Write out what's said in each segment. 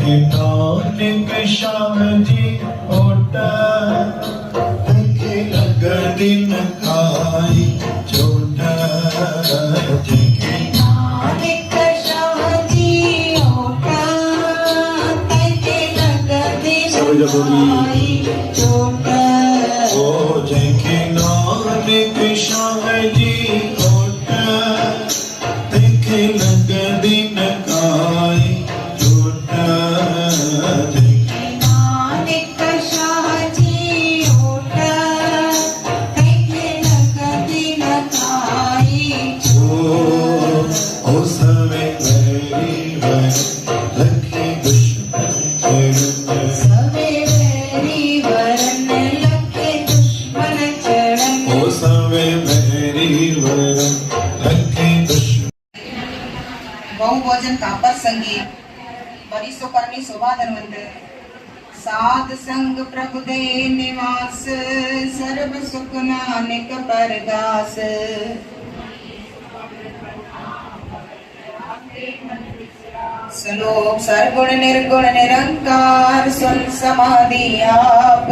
नानक श्याम जी ओटा दिन खाई छोटा नानक श्याम जी ओटा दिन खाई छोटा ओ जैके नानक श्याम जी ओटा देखे लग दिन खाई छोटा नानक शाह जी ओटा देखे लग दिन खाई ओ सवे मेरी वर लखी दुश्मन सवे मेरी वरन लखे दुश्मन चढ़न ओ सवे मेरी वर लखी दुश्मन बहुभोजन कापर संगीत बरिसो करनी शोभा धनवंत साध संग प्रभु दे निवास सर्व सुख नानक परगास श्लोक सरगुण निर्गुण निरंकार सुन समाधि आप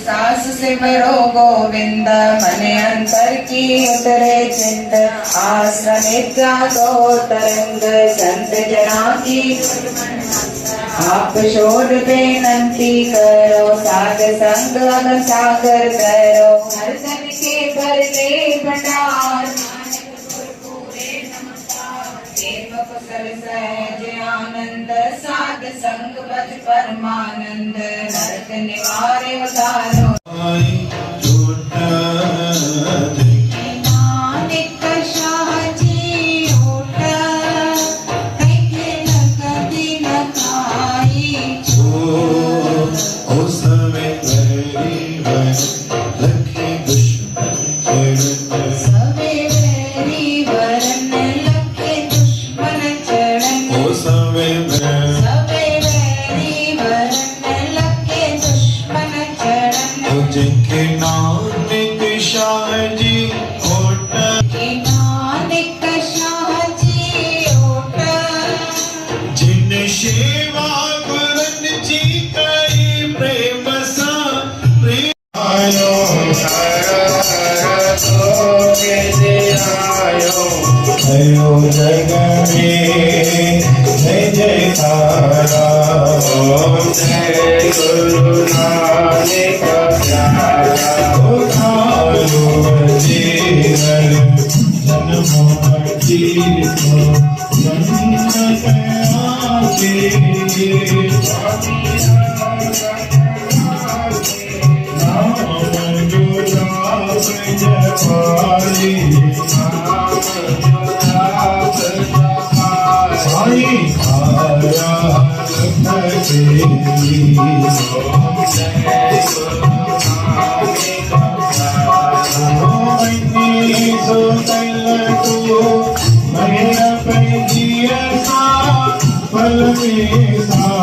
सास सिमरो गोविंद मन अंतर की उतरे चिंत आश्रमित्या गो तरंग संत जना की आप शोध बेनंती करो साध संग अग सागर करो हर जन के भर ले भंडार प्रेम कुशल सहज आनंद साध संग बज परमानंद नरक निवारे उधारो नानक शाह जी ओटा देखे लग दिन खाई ओ सवे मेरी वर लखी दुश्मन सवे मेरी वरन लखे दुश्मन चढ़न ओ सवे सवे मेरी वरन लखे दुश्मन चढ़न ओ जिनके नानक शाह जी ओटा नानक शाह जी ओटा जिन सेवा गुरन जी कई प्रेम सा प्रेम आयो आयो जग में जय जयकारा जय गुरु नानक प्यारा उठारो जीवन जन्म जीतो जन्नत आके नाम गुलाब जपाली साई आया पल में